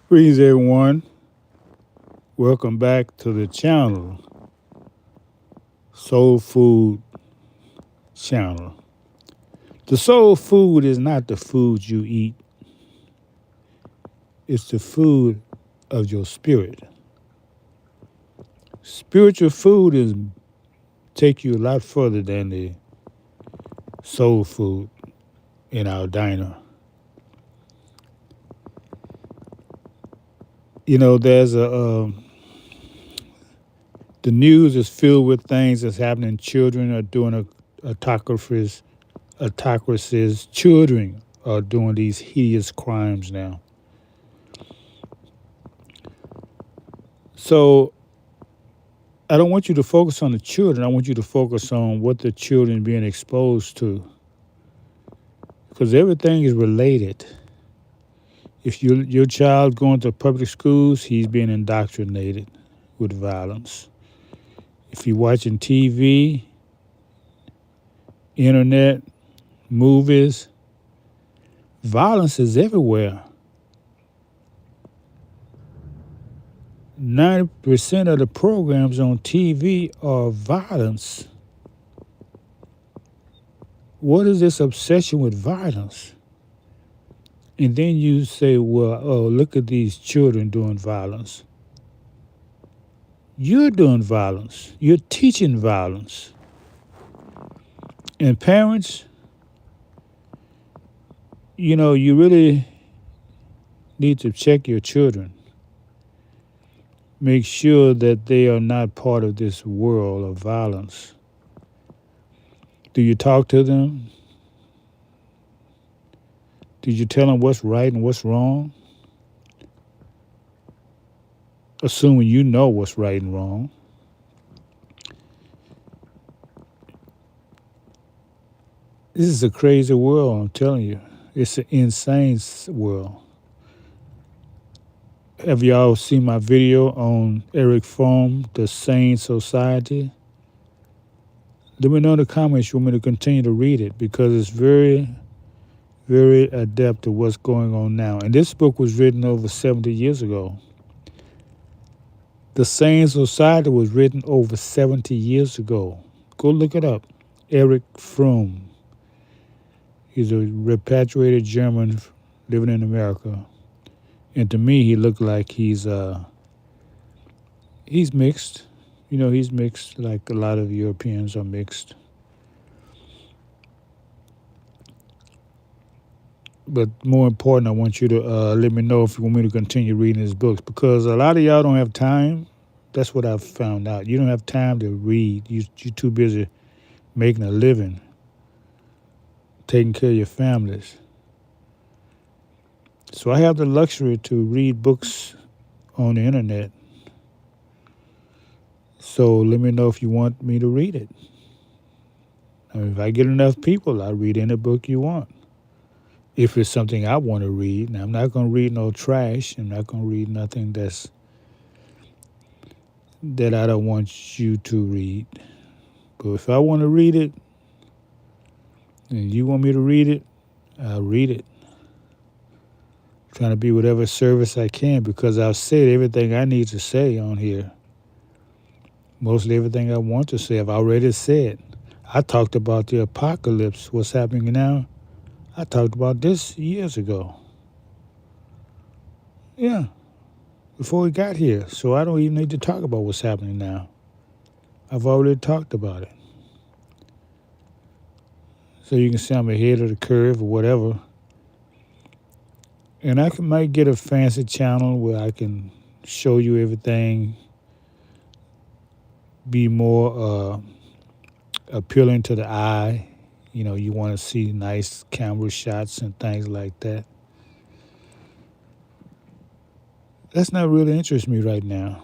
Greetings, everyone. Welcome back to the channel, Soul Food Channel. The soul food is not the food you eat, it's the food of your spirit. Spiritual food is take you a lot further than the soul food in our diner. You know, the news is filled with things that's happening. Children are doing autocracies. Children are doing these hideous crimes now. So I don't want you to focus on the children. I want you to focus on what the children being exposed to, because everything is related. If your child going to public schools, he's being indoctrinated with violence. If you're watching TV, internet, movies, violence is everywhere. 90% of the programs on TV are violence. What is this obsession with violence? And then you say, well, oh, look at these children doing violence. You're doing violence. You're teaching violence. And parents, you really need to check your children. Make sure that they are not part of this world of violence. Do you talk to them? Did you tell them what's right and what's wrong? Assuming you know what's right and wrong. This is a crazy world, I'm telling you. It's an insane world. Have y'all seen my video on Eric Fromm, The Sane Society? Let me know in the comments you want me to continue to read it, because it's very, very adept to what's going on now. And this book was written over 70 years ago. The Sane Society was written over 70 years ago. Go look it up. Eric Fromm. He's a repatriated German living in America. And to me, he looked like he's mixed. He's mixed like a lot of Europeans are mixed. But more important, I want you to let me know if you want me to continue reading his books, because a lot of y'all don't have time. That's what I've found out. You don't have time to read. You're too busy making a living, taking care of your families. So I have the luxury to read books on the internet. So let me know if you want me to read it. If I get enough people, I'll read any book you want. If it's something I want to read. Now, I'm not going to read no trash. I'm not going to read nothing that I don't want you to read. But if I want to read it, and you want me to read it, I'll read it. I'm trying to be whatever service I can, because I've said everything I need to say on here. Mostly everything I want to say, I've already said. I talked about the apocalypse, what's happening now. I talked about this years ago. Yeah, before we got here. So I don't even need to talk about what's happening now. I've already talked about it. So you can see I'm ahead of the curve or whatever. And might get a fancy channel where I can show you everything, be more appealing to the eye. You want to see nice camera shots and things like that. That's not really interesting me right now.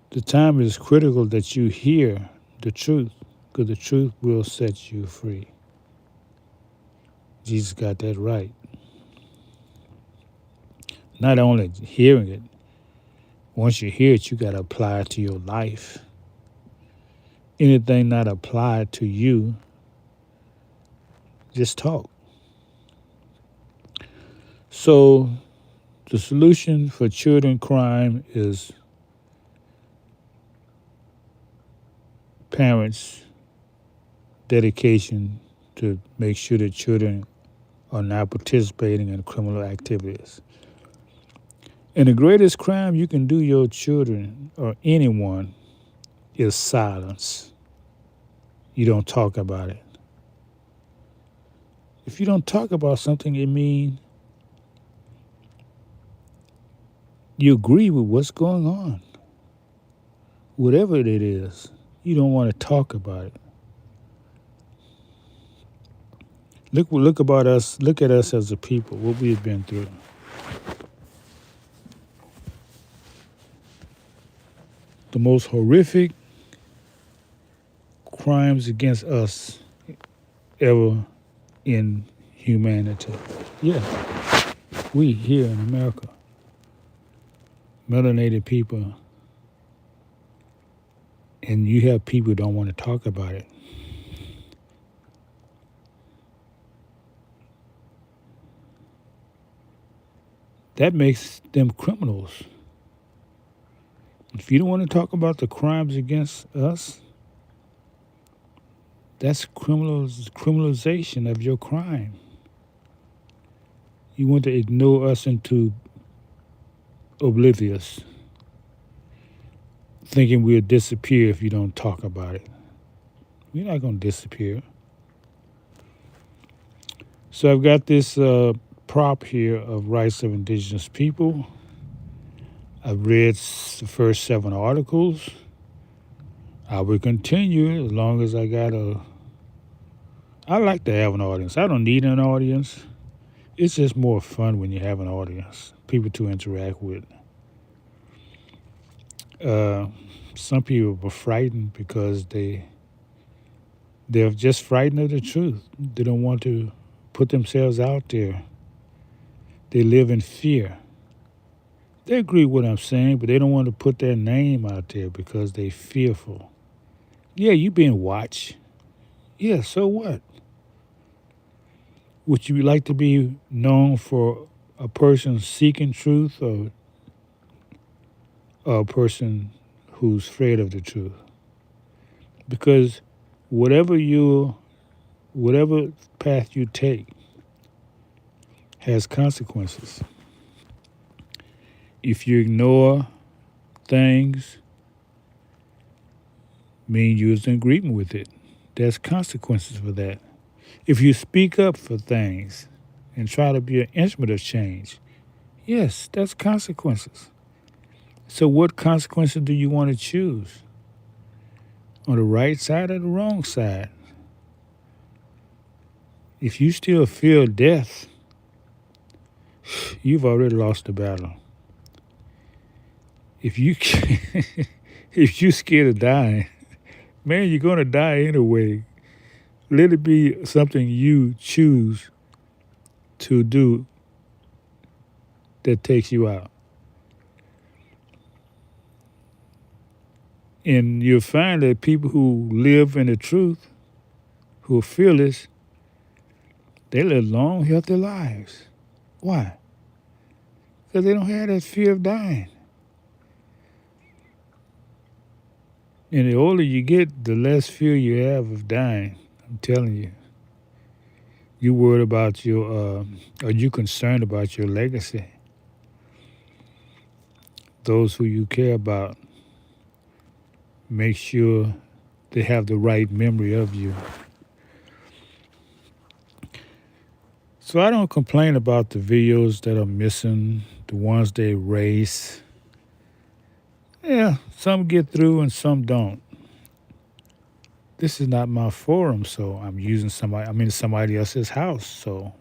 The time is critical that you hear the truth, because the truth will set you free. Jesus got that right. Not only hearing it, once you hear it, you got to apply it to your life. Anything not applied to you, just talk. So The solution for children crime is parents' dedication to make sure that children are not participating in criminal activities. And the greatest crime you can do your children or anyone is silence. You don't talk about it. If you don't talk about something, it means you agree with what's going on. Whatever it is, you don't want to talk about it. Look about us. Look at us as a people. What we've been through. The most horrific crimes against us ever in humanity. Yeah, we here in America, melanated people, and you have people who don't want to talk about it. That makes them criminals. If you don't want to talk about the crimes against us, that's criminalization of your crime. You want to ignore us into oblivious, thinking we'll disappear if you don't talk about it. We're not going to disappear. So I've got this prop here of rights of indigenous people. I've read the first 7 articles. I will continue as long as I like to have an audience. I don't need an audience. It's just more fun when you have an audience, people to interact with. Some people are frightened because they're just frightened of the truth. They don't want to put themselves out there. They live in fear. They agree with what I'm saying, but they don't want to put their name out there because they're fearful. Yeah, you're being watched. Yeah, so what? Would you like to be known for a person seeking truth or a person who's afraid of the truth? Because whatever path you take has consequences. If you ignore things, mean you're in agreement with it. There's consequences for that. If you speak up for things and try to be an instrument of change, yes, that's consequences. So what consequences do you want to choose? On the right side or the wrong side? If you still fear death, you've already lost the battle. If you're scared of dying, man, you're going to die anyway. Let it be something you choose to do that takes you out. And you'll find that people who live in the truth, who are fearless, they live long, healthy lives. Why? Because they don't have that fear of dying. And the older you get, the less fear you have of dying. I'm telling you. You worried about are you concerned about your legacy? Those who you care about, make sure they have the right memory of you. So I don't complain about the videos that are missing, the ones they erase. Yeah, some get through and some don't. This is not my forum, so I'm in somebody else's house, so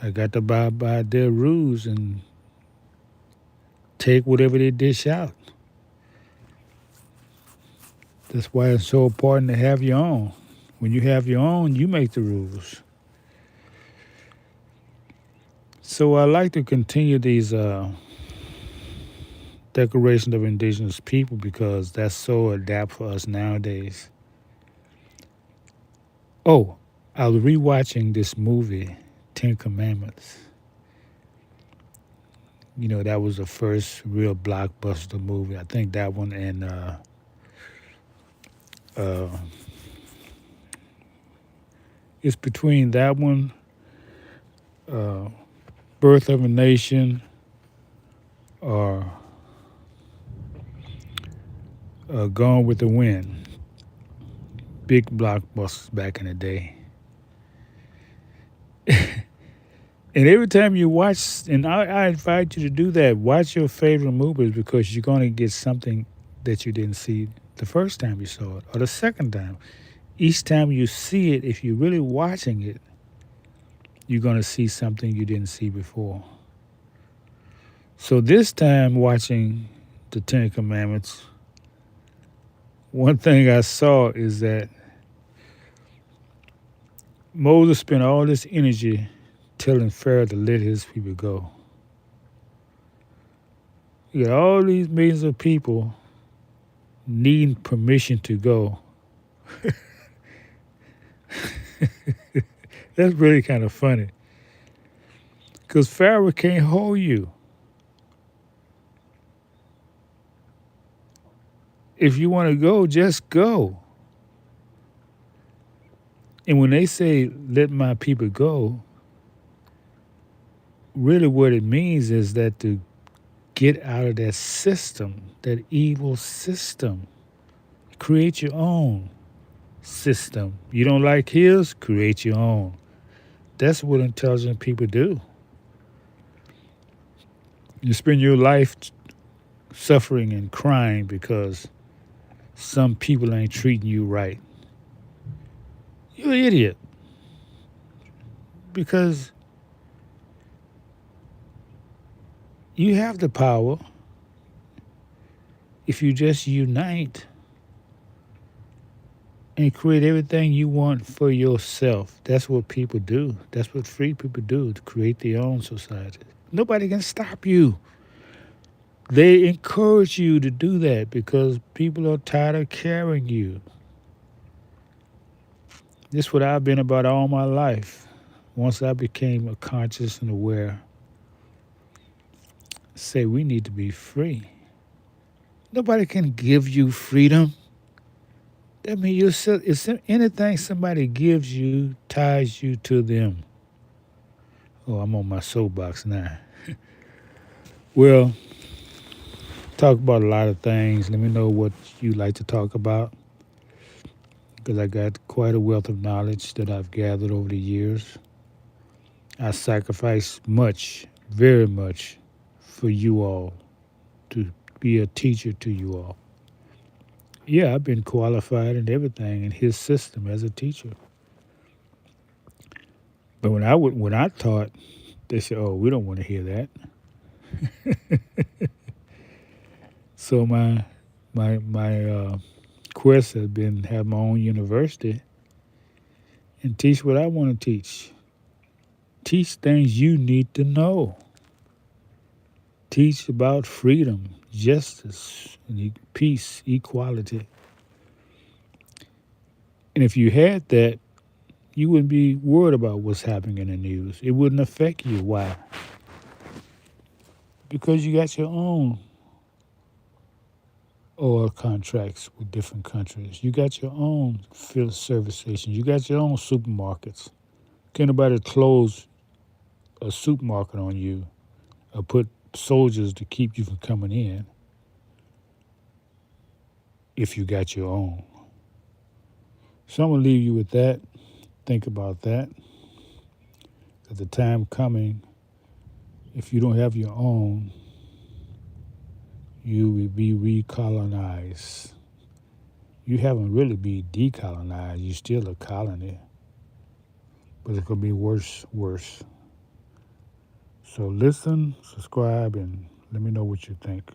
I got to abide by their rules and take whatever they dish out. That's why it's so important to have your own. When you have your own, you make the rules. So I like to continue these declarations of indigenous people because that's so adapt for us nowadays. Oh, I was rewatching this movie, 10 Commandments. That was the first real blockbuster movie. I think that one and uh, it's between that one, uh, Birth of a Nation, or Gone with the Wind. Big blockbusters back in the day. And every time you watch, and I invite you to do that, watch your favorite movies because you're going to get something that you didn't see the first time you saw it or the second time. Each time you see it, if you're really watching it, you're going to see something you didn't see before. So this time watching the Ten Commandments, one thing I saw is that Moses spent all this energy telling Pharaoh to let his people go. You got all these millions of people needing permission to go. That's really kind of funny. Because Pharaoh can't hold you. If you want to go, just go. And when they say, let my people go, really what it means is that to get out of that system, that evil system, create your own system. You don't like his? Create your own. That's what intelligent people do. You spend your life suffering and crying because some people ain't treating you right. You're an idiot. Because you have the power if you just unite and create everything you want for yourself. That's what people do. That's what free people do, to create their own society. Nobody can stop you. They encourage you to do that because people are tired of carrying you. This is what I've been about all my life. Once I became a conscious and aware, say we need to be free. Nobody can give you freedom. That means it's anything somebody gives you ties you to them. Oh, I'm on my soapbox now. Well, talk about a lot of things. Let me know what you like to talk about because I got quite a wealth of knowledge that I've gathered over the years. I sacrificed much, very much, for you all to be a teacher to you all. Yeah, I've been qualified and everything in his system as a teacher. But when I taught, they said, "Oh, we don't want to hear that." So my quest has been have my own university and teach what I want to teach. Teach things you need to know. Teach about freedom, justice, and peace, equality. And if you had that, you wouldn't be worried about what's happening in the news. It wouldn't affect you. Why? Because you got your own oil contracts with different countries. You got your own field service stations. You got your own supermarkets. Can nobody close a supermarket on you or put soldiers to keep you from coming in if you got your own? So I'm going to leave you with that. Think about that. At the time coming, if you don't have your own, you will be recolonized. You haven't really been decolonized. You're still a colony. But it's going to be worse. So listen, subscribe, and let me know what you think.